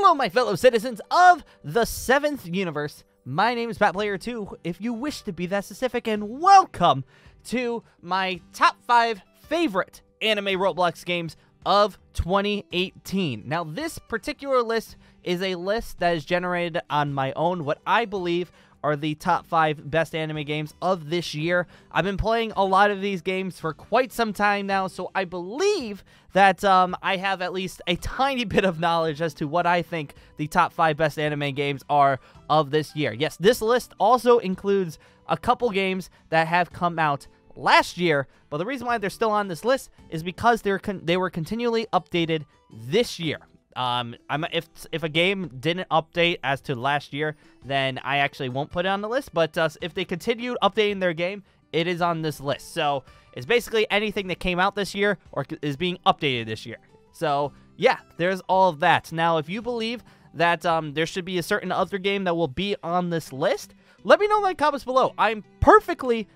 Hello, my fellow citizens of the 7th universe. My name is BatPlayer2, if you wish to be that specific, and welcome to my top 5 favorite anime Roblox games of 2018. Now, this particular list is a list that is generated on my own, what I believe are the top 5 best anime games of this year. I've been playing a lot of these games for quite some time now, so I believe that I have at least a tiny bit of knowledge as to what I think the top 5 best anime games are of this year. Yes, this list also includes a couple games that have come out last year, but the reason why they're still on this list is because they were continually updated this year. If a game didn't update as to last year, then I actually won't put it on the list, but if they continued updating their game, it is on this list. So it's basically anything that came out this year or is being updated this year. So yeah, there's all of that. Now, if you believe that there should be a certain other game that will be on this list, let me know in the comments below. I'm perfectly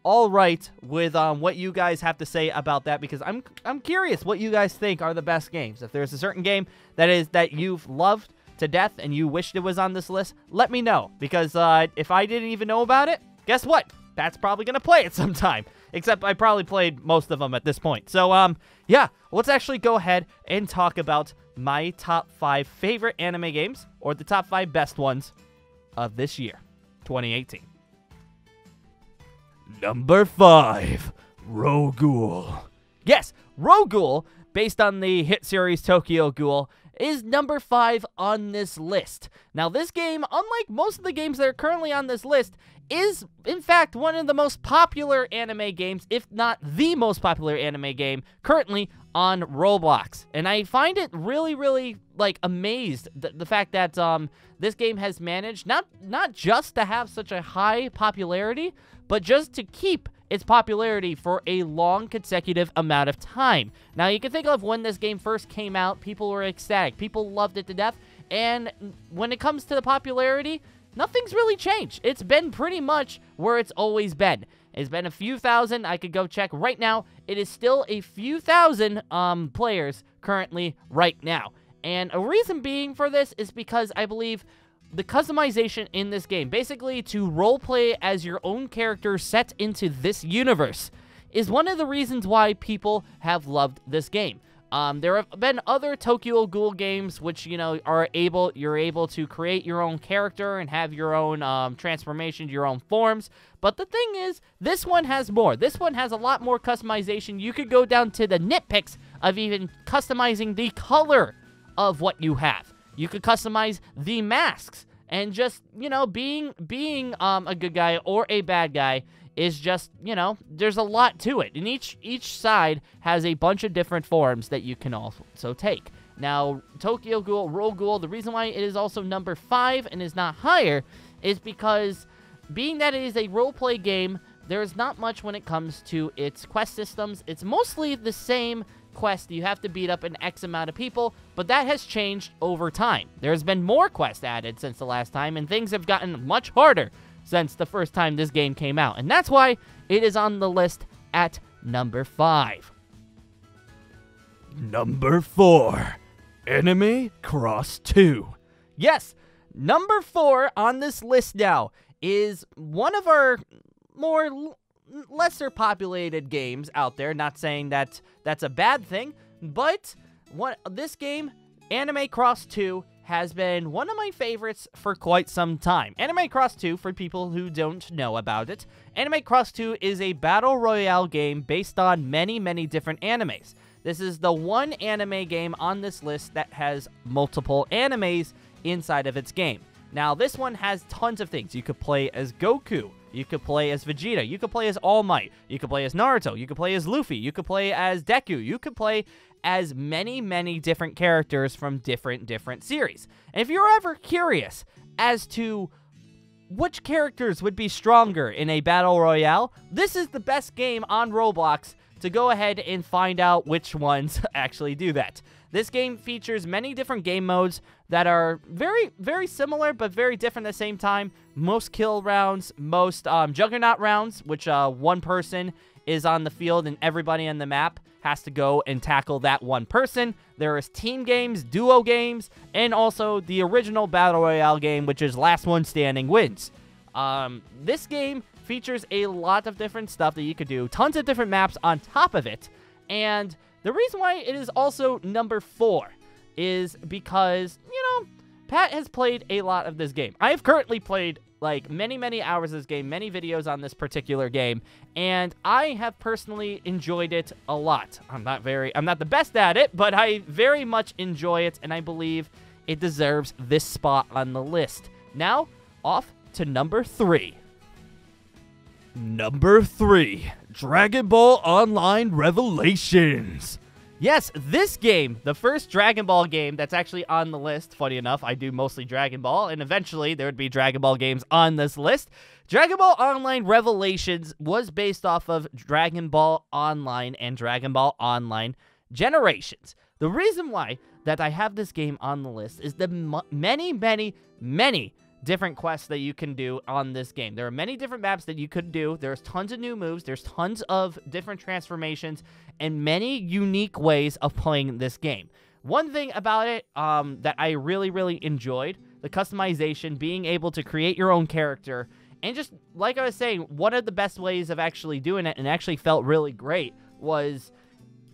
all right with what you guys have to say about that, because I'm curious what you guys think are the best games. If there's a certain game that you've loved to death and you wished it was on this list, let me know, because if I didn't even know about it, guess what? That's probably gonna play it sometime. Except I probably played most of them at this point. So yeah, let's actually go ahead and talk about my top 5 favorite anime games, or the top 5 best ones of this year, 2018. Number 5, RoGhoul. Yes, RoGhoul, based on the hit series Tokyo Ghoul, is number 5 on this list. Now, this game, unlike most of the games that are currently on this list, is, in fact, one of the most popular anime games, if not the most popular anime game, currently on Roblox. And I find it really, like, amazed the fact that this game has managed not just to have such a high popularity, but just to keep its popularity for a long consecutive amount of time. Now, you can think of when this game first came out, people were ecstatic. People loved it to death. And when it comes to the popularity, nothing's really changed. It's been pretty much where it's always been. It's been a few thousand. I could go check right now. It is still a few thousand players currently right now. And a reason being for this is because I believe the customization in this game, basically to roleplay as your own character set into this universe, is one of the reasons why people have loved this game. There have been other Tokyo Ghoul games which, you know, you're able to create your own character and have your own transformations, your own forms. But the thing is, this one has more. This one has a lot more customization. You could go down to the nitpicks of even customizing the color of what you have. You could customize the masks, and just, you know, being a good guy or a bad guy is just, you know, there's a lot to it. And each side has a bunch of different forms that you can also take. Now, Tokyo Ghoul, RoGhoul, the reason why it is also number 5 and is not higher is because, being that it is a roleplay game, there's not much when it comes to its quest systems. It's mostly the same quest. You have to beat up an X amount of people, but that has changed over time. There's been more quests added since the last time, and things have gotten much harder since the first time this game came out. And that's why it is on the list at number 5. Number 4, Anime Cross 2. Yes, number 4 on this list now is one of our lesser populated games out there. Not saying that that's a bad thing, but this game, Anime Cross 2, has been one of my favorites for quite some time. Anime Cross 2, for people who don't know about it, Anime Cross 2 is a battle royale game based on many different animes. This is the one anime game on this list that has multiple animes inside of its game. Now, this one has tons of things. You could play as Goku. You could play as Vegeta. You could play as All Might. You could play as Naruto. You could play as Luffy. You could play as Deku. You could play as many different characters from different series. And if you're ever curious as to which characters would be stronger in a battle royale, this is the best game on Roblox to go ahead and find out which ones actually do that. This game features many different game modes that are very similar but very different at the same time. Most kill rounds, most Juggernaut rounds, which one person is on the field and everybody on the map has to go and tackle that one person. There is team games, duo games, and also the original Battle Royale game, which is last one standing wins. This game features a lot of different stuff that you could do, tons of different maps on top of it, and the reason why it is also number 4 is because, Pat has played a lot of this game. I have currently played like many hours of this game, many videos on this particular game, and I have personally enjoyed it a lot. I'm not the best at it, but I very much enjoy it, and I believe it deserves this spot on the list. Now, off to number 3. Number 3, Dragon Ball Online Revelations. Yes, this game, the first Dragon Ball game that's actually on the list. Funny enough, I do mostly Dragon Ball, and eventually there would be Dragon Ball games on this list. Dragon Ball Online Revelations was based off of Dragon Ball Online and Dragon Ball Online Generations. The reason why that I have this game on the list is the many different quests that you can do on this game. There are many different maps that you could do. There's tons of new moves. There's tons of different transformations and many unique ways of playing this game. One thing about it that I really enjoyed, the customization, being able to create your own character, and just like I was saying, one of the best ways of actually doing it and actually felt really great was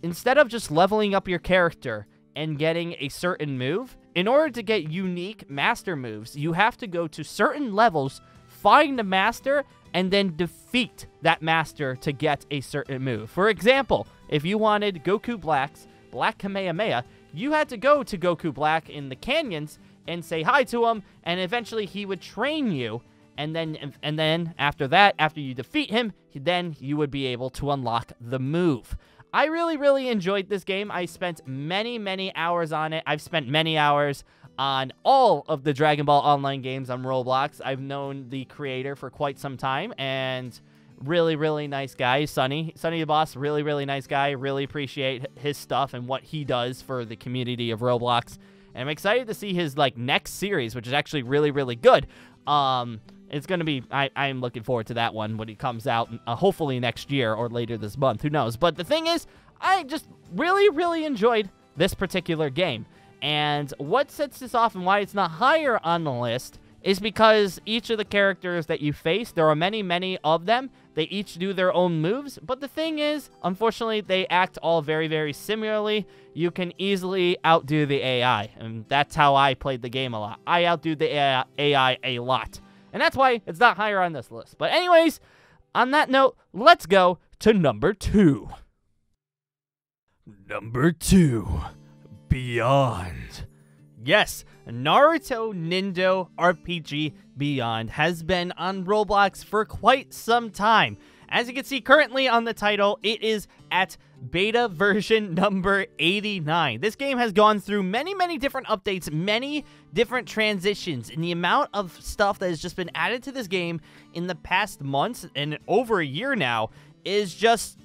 instead of just leveling up your character and getting a certain move, in order to get unique master moves, you have to go to certain levels, find the master, and then defeat that master to get a certain move. For example, if you wanted Goku Black's Black Kamehameha, you had to go to Goku Black in the canyons and say hi to him, and eventually he would train you, and then after that, after you defeat him, then you would be able to unlock the move. I really enjoyed this game. I spent many hours on it. I've spent many hours on all of the Dragon Ball Online games on Roblox. I've known the creator for quite some time, and really nice guy, Sunny the Boss. Really nice guy. Really appreciate his stuff and what he does for the community of Roblox. And I'm excited to see his next series, which is actually really good. It's going to be, I'm looking forward to that one when it comes out, hopefully next year or later this month. Who knows? But the thing is, I just really enjoyed this particular game. And what sets this off and why it's not higher on the list is because each of the characters that you face, there are many of them. They each do their own moves. But the thing is, unfortunately, they act all very similarly. You can easily outdo the AI. And that's how I played the game a lot. I outdo the AI a lot. And that's why it's not higher on this list. But anyways, on that note, let's go to number 2. Number 2, Beyond. Yes, Naruto Nindo RPG Beyond has been on Roblox for quite some time. As you can see currently on the title, it is at beta version number 89. This game has gone through many different updates, many different transitions, and the amount of stuff that has just been added to this game in the past months and over a year now is just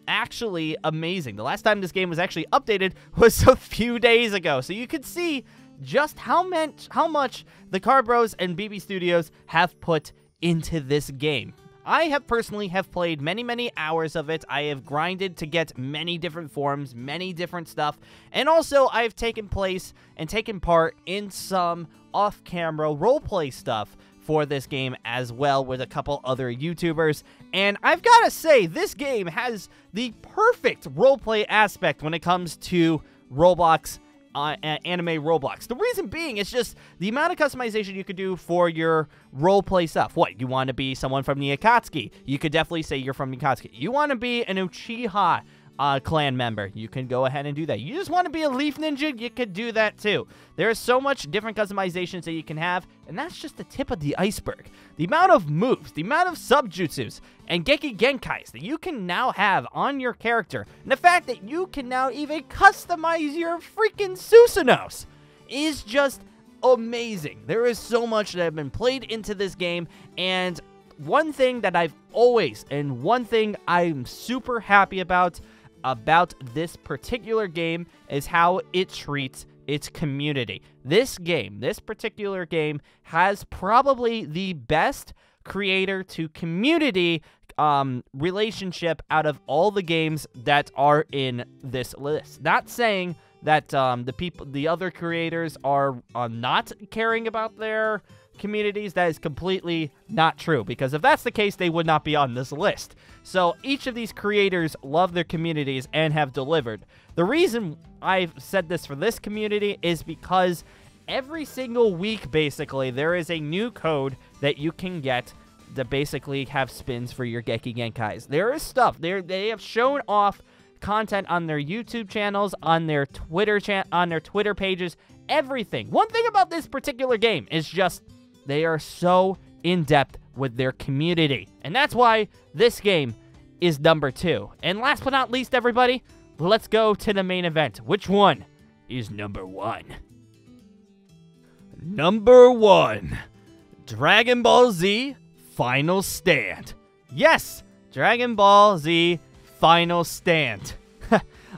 actually amazing. The last time this game was actually updated was a few days ago, so you could see just how much the Carbros and BB Studios have put into this game. I have personally played many hours of it. I have grinded to get many different forms, many different stuff, and also I've taken part in some off-camera roleplay stuff for this game as well with a couple other YouTubers. And I've got to say, this game has the perfect roleplay aspect when it comes to Roblox, anime Roblox. The reason being, it's just the amount of customization you could do for your roleplay stuff. What, you want to be someone from the Akatsuki? You could definitely say you're from the Akatsuki. You want to be an Uchiha clan member? You can go ahead and do that. You just want to be a Leaf Ninja? You could do that too. There's so much different customizations that you can have, and that's just the tip of the iceberg. The amount of moves, the amount of subjutsus, and Geki Genkais that you can now have on your character, and the fact that you can now even customize your freaking Susanos is just amazing. There is so much that has been played into this game, and one thing that I've always, and one thing I'm super happy about this particular game is how it treats its community. This particular game, has probably the best creator to community relationship out of all the games that are in this list. Not saying that the other creators are not caring about their communities. That is completely not true, because if that's the case, they would not be on this list. So each of these creators love their communities and have delivered. The reason I've said this for this community is because every single week, basically, there is a new code that you can get to basically have spins for your Geki Genkais. There is stuff. They have shown off content on their YouTube channels, on their Twitter pages, everything. One thing about this particular game is just they are so in-depth with their community. And that's why this game is number 2. And last but not least, everybody, let's go to the main event. Which one is number 1? Number 1, Dragon Ball Z Final Stand. Yes, Dragon Ball Z Final Stand.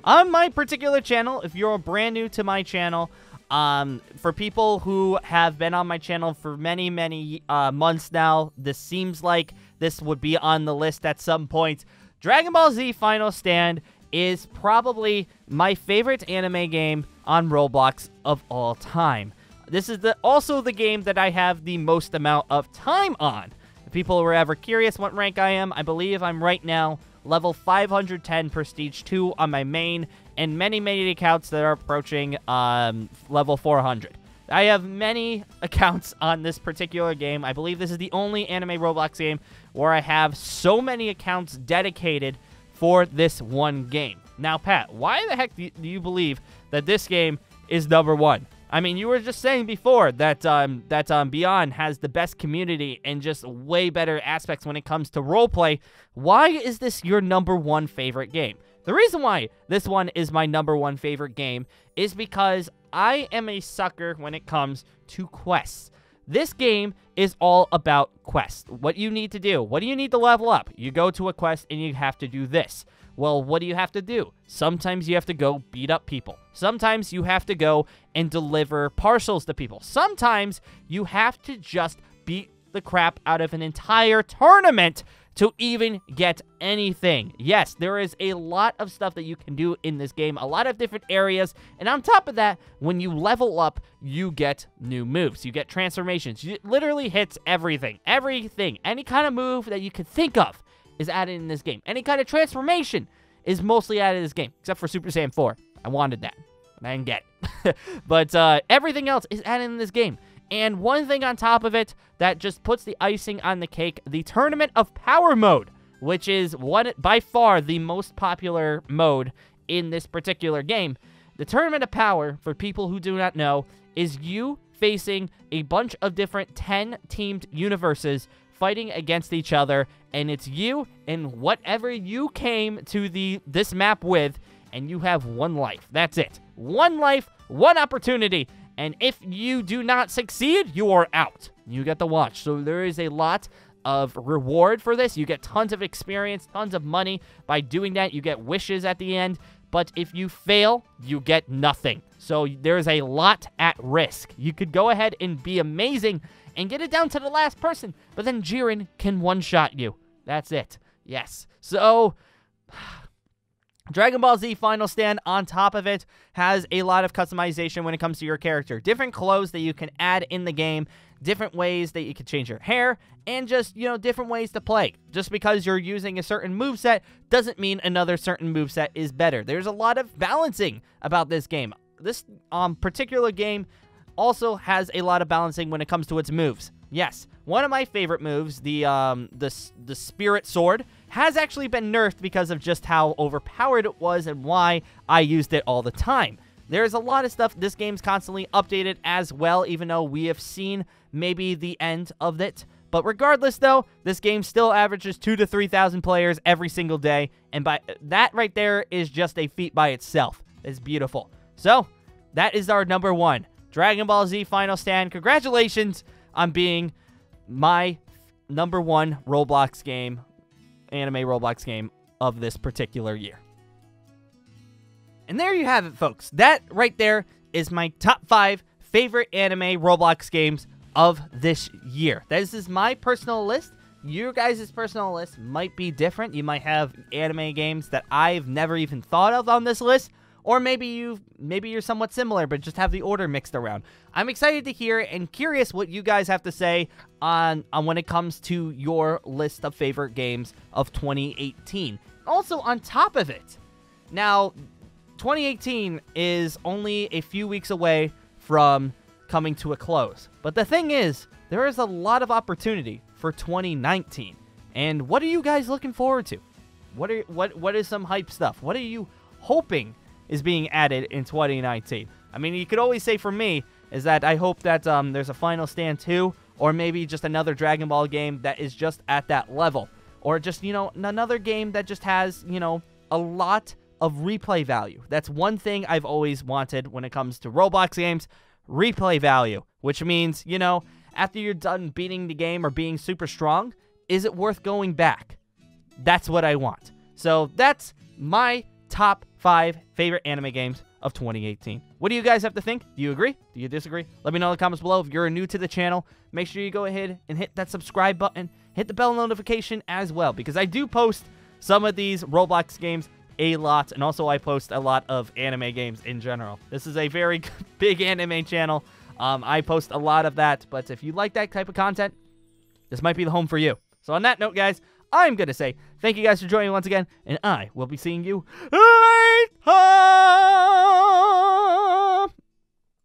On my particular channel, if you're brand new to my channel, for people who have been on my channel for many, many months now, this seems like this would be on the list at some point. Dragon Ball Z Final Stand is probably my favorite anime game on Roblox of all time. This is also the game that I have the most amount of time on. If people were ever curious what rank I am, I believe I'm right now level 510 Prestige 2 on my main, and many, many accounts that are approaching level 400. I have many accounts on this particular game. I believe this is the only anime Roblox game where I have so many accounts dedicated for this one game. Now, Pat, why the heck do you believe that this game is number 1? I mean, you were just saying before that Beyond has the best community and just way better aspects when it comes to roleplay. Why is this your number 1 favorite game? The reason why this one is my number 1 favorite game is because I am a sucker when it comes to quests. This game is all about quests. What you need to do. What do you need to level up? You go to a quest and you have to do this. Well, what do you have to do? Sometimes you have to go beat up people. Sometimes you have to go and deliver parcels to people. Sometimes you have to just beat the crap out of an entire tournament to even get anything. Yes, there is a lot of stuff that you can do in this game, a lot of different areas, and on top of that, when you level up, you get new moves, you get transformations. It literally hits everything, any kind of move that you could think of is added in this game. Any kind of transformation is mostly added in this game, except for Super Saiyan 4. I wanted that, and I didn't get it. But everything else is added in this game. And one thing on top of it that just puts the icing on the cake, the Tournament of Power mode, which is by far the most popular mode in this particular game. The Tournament of Power, for people who do not know, is you facing a bunch of different 10-teamed universes fighting against each other, and it's you and whatever you came to this map with, and you have 1 life. That's it. 1 life, 1 opportunity. And if you do not succeed, you are out. You get to watch. So there is a lot of reward for this. You get tons of experience, tons of money by doing that. You get wishes at the end. But if you fail, you get nothing. So there's a lot at risk. You could go ahead and be amazing and get it down to the last person, but then Jiren can one-shot you. That's it. Yes. So Dragon Ball Z Final Stand, on top of it, has a lot of customization when it comes to your character. Different clothes that you can add in the game, different ways that you can change your hair, and just, different ways to play. Just because you're using a certain moveset doesn't mean another certain moveset is better. There's a lot of balancing about this game. This particular game also has a lot of balancing when it comes to its moves. Yes, one of my favorite moves, the Spirit Sword, has actually been nerfed because of just how overpowered it was and why I used it all the time. There's a lot of stuff. This game's constantly updated as well, even though we have seen maybe the end of it. But regardless, though, this game still averages 2,000 to 3,000 players every single day, and by that right there is just a feat by itself. It's beautiful. So, that is our number 1. Dragon Ball Z Final Stand. Congratulations on being my number 1 Roblox game, anime Roblox game of this particular year. And there you have it, folks. That right there is my top 5 favorite anime Roblox games of this year. This is my personal list. your guys' personal list might be different. You might have anime games that I've never even thought of on this list, or maybe you're somewhat similar, but just have the order mixed around. I'm excited to hear and curious what you guys have to say on when it comes to your list of favorite games of 2018. Also, on top of it, now, 2018 is only a few weeks away from coming to a close. But the thing is, there is a lot of opportunity for 2019. And what are you guys looking forward to? What is some hype stuff? What are you hoping is being added in 2019? I mean, you could always say for me is that I hope that there's a Final Stand 2, or maybe just another Dragon Ball game that is just at that level, or just, another game that just has, a lot of replay value. That's one thing I've always wanted when it comes to Roblox games, replay value, which means, after you're done beating the game or being super strong, is it worth going back? That's what I want. So that's my top 5 favorite anime games of 2018. What do you guys have to think? Do you agree? Do you disagree? Let me know in the comments below. If you're new to the channel, make sure you go ahead and hit that subscribe button. Hit the bell notification as well, because I do post some of these Roblox games a lot, and also I post a lot of anime games in general. This is a very big anime channel. I post a lot of that, but if you like that type of content, this might be the home for you. So on that note, guys, I'm going to say thank you guys for joining me once again, and I will be seeing you later.